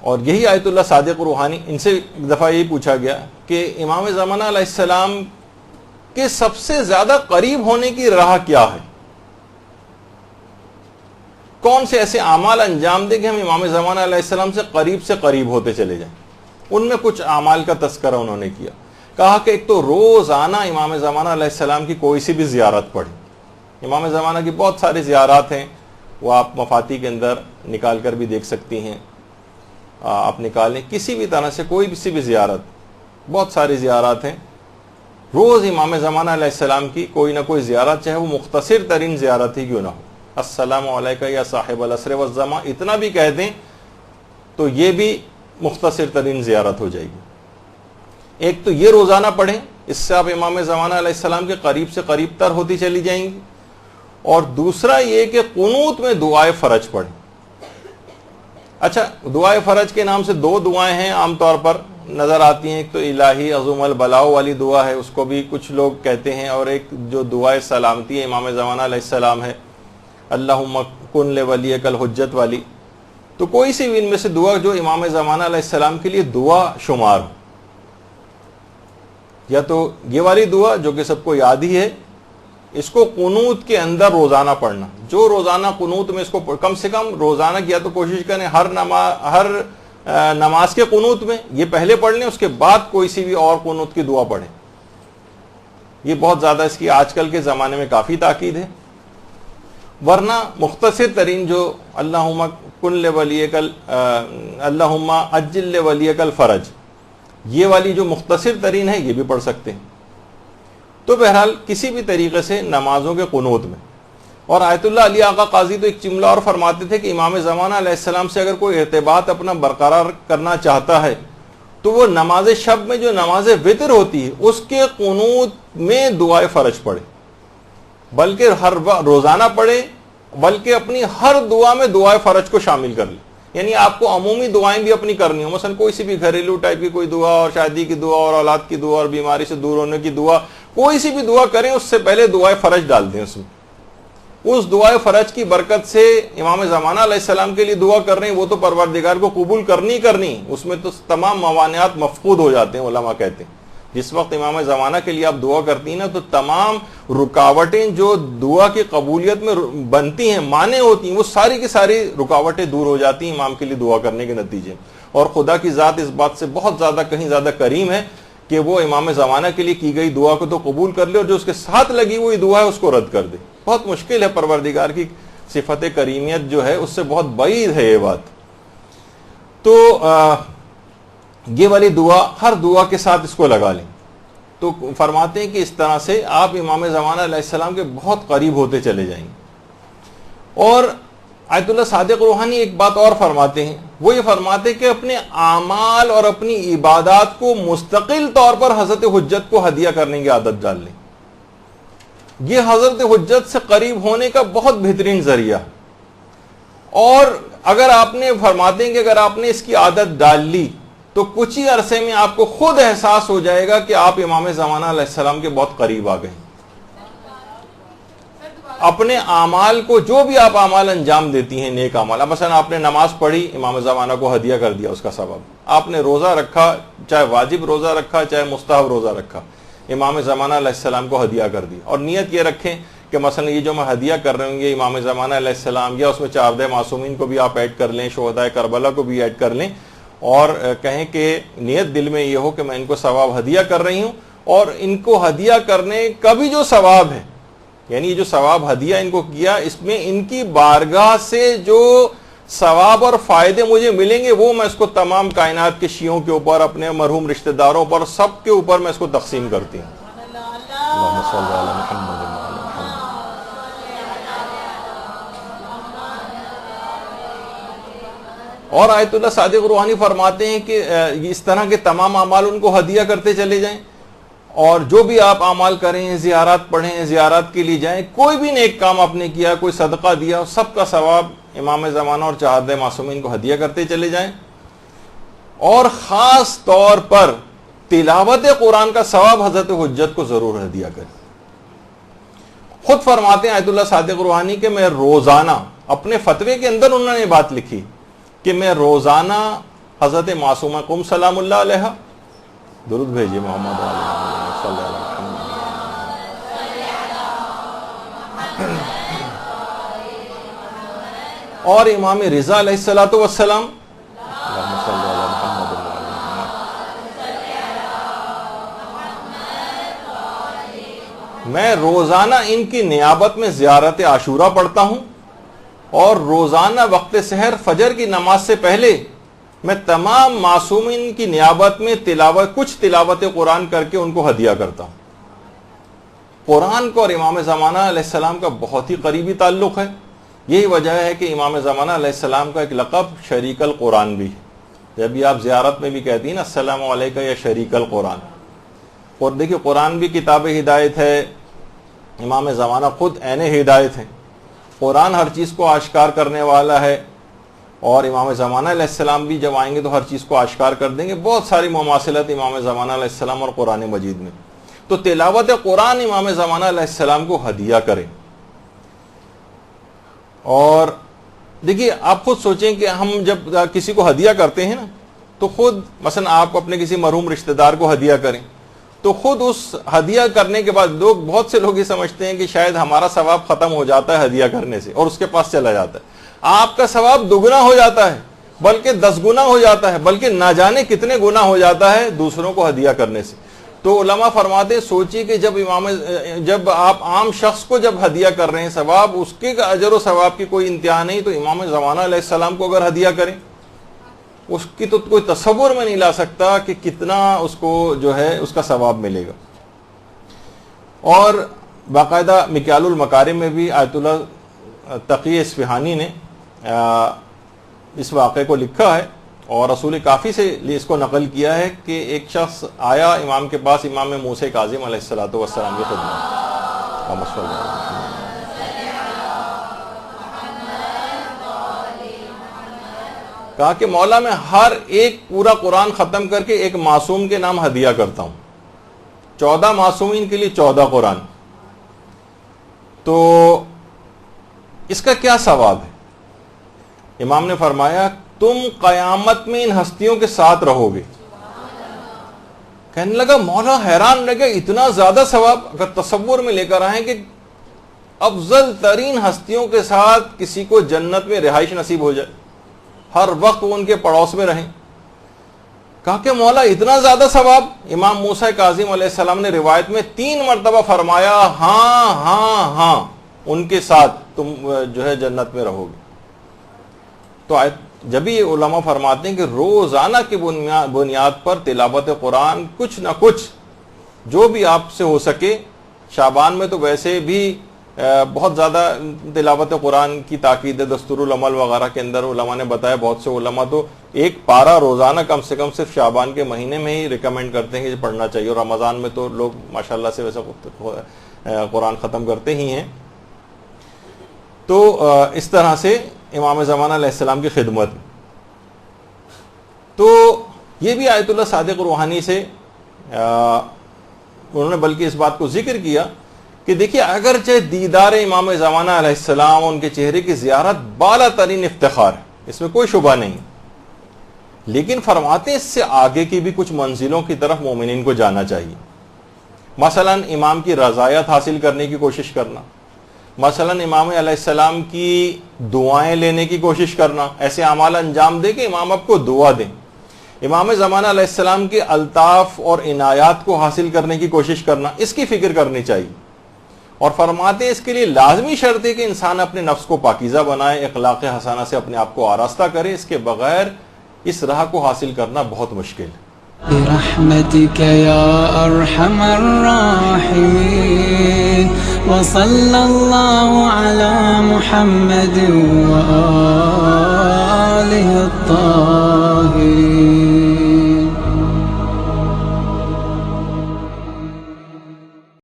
اور یہی آیت اللہ صادق روحانی، ان سے ایک دفعہ یہی پوچھا گیا کہ امام زمانہ علیہ السلام کے سب سے زیادہ قریب ہونے کی راہ کیا ہے، کون سے ایسے اعمال انجام دیں کہ ہم امام زمانہ علیہ السلام سے قریب ہوتے چلے جائیں۔ ان میں کچھ اعمال کا تذکرہ انہوں نے کیا، کہا کہ ایک تو روزانہ امام زمانہ علیہ السلام کی کوئی سی بھی زیارت پڑھیں۔ امام زمانہ کی بہت ساری زیارات ہیں، وہ آپ مفاتی کے اندر نکال کر بھی دیکھ سکتی ہیں، آپ نکالیں کسی بھی طرح سے کوئی سی بھی زیارت، بہت ساری زیارات ہیں۔ روز امام زمانہ علیہ السلام کی کوئی نہ کوئی زیارت، چاہے وہ مختصر ترین زیارت ہی کیوں نہ ہو، السلام علیکہ یا صاحب العصر والزمان، اتنا بھی کہہ دیں تو یہ بھی مختصر ترین زیارت ہو جائے گی۔ ایک تو یہ روزانہ پڑھیں، اس سے آپ امام زمانہ علیہ السلام کے قریب سے قریب تر ہوتی چلی جائیں گی۔ اور دوسرا یہ کہ قنوت میں دعائے فرج پڑھیں۔ اچھا، دعائے فرج کے نام سے دو دعائیں ہیں عام طور پر نظر آتی ہیں، ایک تو الہی عظم البلاء والی دعا ہے، اس کو بھی کچھ لوگ کہتے ہیں، اور ایک جو دعائے سلامتی ہے امام زمانہ علیہ السلام ہے، اللہم کن لولیک الحجت والی۔ تو کوئی سی بھی ان میں سے دعا جو امام زمانہ علیہ السلام کے لیے دعا شمار ہو، یا تو یہ والی دعا جو کہ سب کو یاد ہی ہے، اس کو قنوت کے اندر روزانہ پڑھنا، جو روزانہ قنوت میں اس کو کم سے کم روزانہ کیا تو کوشش کریں ہر نماز کے قنوت میں یہ پہلے پڑھ لیں، اس کے بعد کوئی سی بھی اور قنوت کی دعا پڑھیں۔ یہ بہت زیادہ اس کی آج کل کے زمانے میں کافی تاکید ہے، ورنہ مختصر ترین جو اللہم کن لولیک اللہم عجل لولیک الفرج، یہ والی جو مختصر ترین ہے یہ بھی پڑھ سکتے ہیں۔ تو بہرحال کسی بھی طریقے سے نمازوں کے قنوت میں۔ اور آیت اللہ علی آقا قاضی تو ایک جملہ اور فرماتے تھے کہ امام زمانہ علیہ السلام سے اگر کوئی ارتباط اپنا برقرار کرنا چاہتا ہے تو وہ نماز شب میں جو نماز وتر ہوتی ہے اس کے قنوت میں دعائے فرج پڑھے، بلکہ ہر روزانہ پڑھے، بلکہ اپنی ہر دعا میں دعائے فرج کو شامل کر لے۔ یعنی آپ کو عمومی دعائیں بھی اپنی کرنی ہو، مثلا کوئی سی بھی گھریلو ٹائپ کی کوئی دعا، اور شادی کی دعا، اور اولاد کی دعا، اور بیماری سے دور ہونے کی دعا، کوئی سی بھی دعا کریں اس سے پہلے دعائے فرج ڈال دیں اس میں۔ اس دعائے فرج کی برکت سے امام زمانہ علیہ السلام کے لیے دعا کر رہے ہیں، وہ تو پروردگار کو قبول کرنی، اس میں تو تمام موانعات مفقود ہو جاتے ہیں، علماء کہتے ہیں۔ جس وقت امام زمانہ کے لیے آپ دعا کرتی ہیں نا تو تمام رکاوٹیں جو دعا کی قبولیت میں بنتی ہیں، مانع ہوتی ہیں، وہ ساری کی ساری رکاوٹیں دور ہو جاتی ہیں امام کے لیے دعا کرنے کے نتیجے۔ اور خدا کی ذات اس بات سے بہت زیادہ کہیں زیادہ کریم ہے کہ وہ امام زمانہ کے لیے کی گئی دعا کو تو قبول کر لے، اور جو اس کے ساتھ لگی ہوئی دعا ہے اس کو رد کر دے۔ بہت مشکل ہے، پروردگار کی صفت کریمیت جو ہے اس سے بہت بعید ہے یہ بات۔ تو یہ والی دعا ہر دعا کے ساتھ اس کو لگا لیں۔ تو فرماتے ہیں کہ اس طرح سے آپ امام زمانہ علیہ السلام کے بہت قریب ہوتے چلے جائیں گے۔ اور آیت اللہ صادق روحانی ایک بات اور فرماتے ہیں، وہ یہ فرماتے ہیں کہ اپنے اعمال اور اپنی عبادات کو مستقل طور پر حضرت حجت کو ہدیہ کرنے کی عادت ڈال لیں۔ یہ حضرت حجت سے قریب ہونے کا بہت بہترین ذریعہ۔ اور اگر آپ نے فرماتے ہیں کہ اگر آپ نے اس کی عادت ڈال لی تو کچھ ہی عرصے میں آپ کو خود احساس ہو جائے گا کہ آپ امام زمانہ علیہ السلام کے بہت قریب آ گئے۔ اپنے اعمال کو، جو بھی آپ اعمال انجام دیتی ہیں نیک اعمال، اب مثلا آپ نے نماز پڑھی، امام زمانہ کو ہدیہ کر دیا اس کا ثواب۔ آپ نے روزہ رکھا، چاہے واجب روزہ رکھا چاہے مستحب روزہ رکھا، امام زمانہ علیہ السلام کو ہدیہ کر دیا۔ اور نیت یہ رکھیں کہ مثلا یہ جو میں ہدیہ کر رہے ہوں گے امام زمانہ علیہ السلام، یا اس میں 4 معصومین کو بھی آپ ایڈ کر لیں، شہدائے کربلا کو بھی ایڈ کر لیں، اور کہیں کہ نیت دل میں یہ ہو کہ میں ان کو ثواب ہدیہ کر رہی ہوں، اور ان کو ہدیہ کرنے کا بھی جو ثواب ہے، یعنی یہ جو ثواب ہدیہ ان کو کیا، اس میں ان کی بارگاہ سے جو ثواب اور فائدے مجھے ملیں گے وہ میں اس کو تمام کائنات کے شیعوں کے اوپر، اپنے مرحوم رشتہ داروں پر، سب کے اوپر میں اس کو تقسیم کرتی ہوں۔ اللہم صلی علی محمد وعلی محمد۔ اور آیت اللہ صادق روحانی فرماتے ہیں کہ اس طرح کے تمام اعمال ان کو ہدیہ کرتے چلے جائیں، اور جو بھی آپ اعمال کریں، زیارات پڑھیں، زیارات کے لیے جائیں، کوئی بھی نیک کام آپ نے کیا، کوئی صدقہ دیا، سب کا ثواب امام زمانہ اور 4 معصومین کو ہدیہ کرتے چلے جائیں۔ اور خاص طور پر تلاوت قرآن کا ثواب حضرت حجت کو ضرور ہدیہ کریں۔ خود فرماتے ہیں آیت اللہ صادق روحانی کہ میں روزانہ، اپنے فتوے کے اندر انہوں نے بات لکھی کہ میں روزانہ حضرت معصومہ قم سلام اللہ علیہ، درود بھیجیے محمد صلی اللہ علیہ وسلم۔ اور امام رضا علیہ الصلوۃ والسلام، اللہم صلی علی محمد وعلی محمد۔ میں روزانہ ان کی نیابت میں زیارت عاشورہ پڑھتا ہوں، اور روزانہ وقت سحر فجر کی نماز سے پہلے میں تمام معصومین کی نیابت میں کچھ تلاوت قرآن کر کے ان کو ہدیہ کرتا ہوں۔ قرآن کو اور امام زمانہ علیہ السلام کا بہت ہی قریبی تعلق ہے۔ یہی وجہ ہے کہ امام زمانہ علیہ السلام کا ایک لقب شریک القرآن بھی ہے۔ جب بھی آپ زیارت میں بھی کہتی ہیں نا السلام علیکہ یا شریک القرآن، اور دیکھیے قرآن بھی کتاب ہدایت ہے، امام زمانہ خود عین ہدایت ہیں۔ قرآن ہر چیز کو آشکار کرنے والا ہے، اور امام زمانہ علیہ السلام بھی جب آئیں گے تو ہر چیز کو آشکار کر دیں گے۔ بہت ساری مماثلت امام زمانہ علیہ السلام اور قرآن مجید میں، تو تلاوت قرآن امام زمانہ علیہ السلام کو ہدیہ کریں۔ اور دیکھیے آپ خود سوچیں کہ ہم جب کسی کو ہدیہ کرتے ہیں نا، تو خود مثلا آپ اپنے کسی مرحوم رشتہ دار کو ہدیہ کریں، تو خود اس ہدیہ کرنے کے بعد بہت سے لوگ یہ سمجھتے ہیں کہ شاید ہمارا ثواب ختم ہو جاتا ہے ہدیہ کرنے سے اور اس کے پاس چلا جاتا ہے۔ آپ کا ثواب دگنا ہو جاتا ہے، بلکہ 10 گنا ہو جاتا ہے، بلکہ نہ جانے کتنے گنا ہو جاتا ہے دوسروں کو ہدیہ کرنے سے۔ تو علماء فرماتے سوچیے کہ جب آپ عام شخص کو جب ہدیہ کر رہے ہیں ثواب، اس کے اجر و ثواب کی کوئی انتہا نہیں، تو امام زمانہ علیہ السلام کو اگر ہدیہ کریں، اس کی تو کوئی تصور میں نہیں لا سکتا کہ کتنا اس کو جو ہے اس کا ثواب ملے گا۔ اور باقاعدہ مکیال المکارم میں بھی آیت اللہ تقی اصفہانی نے اس واقعے کو لکھا ہے، اور رسول کافی سے اس کو نقل کیا ہے کہ ایک شخص آیا امام کے پاس، امام موسیٰ کاظم علیہ الصلوۃ والسلام کی خدمت، کہا کہ مولا میں ہر ایک پورا قرآن ختم کر کے ایک معصوم کے نام ہدیہ کرتا ہوں، 14 معصومین کے لیے 14 قرآن، تو اس کا کیا ثواب ہے؟ امام نے فرمایا تم قیامت میں ان ہستیوں کے ساتھ رہو گے۔ کہنے لگا مولا حیران رہ گیا، اتنا زیادہ ثواب؟ اگر تصور میں لے کر آئیں کہ افضل ترین ہستیوں کے ساتھ کسی کو جنت میں رہائش نصیب ہو جائے، ہر وقت وہ ان کے پڑوس میں رہیں، کہا کہ مولا اتنا زیادہ ثواب؟ امام موسیٰ کاظم علیہ السلام نے روایت میں 3 مرتبہ فرمایا ہاں ہاں ہاں، ان کے ساتھ تم جو ہے جنت میں رہو گے۔ تو جب یہ علماء فرماتے ہیں کہ روزانہ کی بنیاد پر تلاوت قرآن کچھ نہ کچھ جو بھی آپ سے ہو سکے، شعبان میں تو ویسے بھی بہت زیادہ تلاوت قرآن کی تاکید ہے، دستور العمل وغیرہ کے اندر علماء نے بتایا، بہت سے علماء تو ایک پارہ روزانہ کم سے کم صرف شعبان کے مہینے میں ہی ریکمینڈ کرتے ہیں کہ پڑھنا چاہیے، اور رمضان میں تو لوگ ماشاءاللہ سے ویسے قرآن ختم کرتے ہی ہیں۔ تو اس طرح سے امام زمانہ علیہ السلام کی خدمت، تو یہ بھی آیت اللہ صادق روحانی سے انہوں نے بلکہ اس بات کو ذکر کیا کہ دیکھیے اگرچہ دیدار امام زمانہ علیہ السلام، ان کے چہرے کی زیارت بالا ترین افتخار ہے، اس میں کوئی شبہ نہیں، لیکن فرماتے ہیں اس سے آگے کی بھی کچھ منزلوں کی طرف مومنین کو جانا چاہیے۔ مثلا امام کی رضایت حاصل کرنے کی کوشش کرنا، مثلا امام علیہ السلام کی دعائیں لینے کی کوشش کرنا، ایسے اعمال انجام دے کہ امام آپ کو دعا دیں، امام زمانہ علیہ السلام کے الطاف اور عنایات کو حاصل کرنے کی کوشش کرنا، اس کی فکر کرنی چاہیے۔ اور فرماتے ہیں اس کے لیے لازمی شرط ہے کہ انسان اپنے نفس کو پاکیزہ بنائے، اخلاق حسنہ سے اپنے آپ کو آراستہ کرے، اس کے بغیر اس راہ کو حاصل کرنا بہت مشکل ہے۔ برحمتك يا أرحم الراحمين وصلى الله على محمد وآله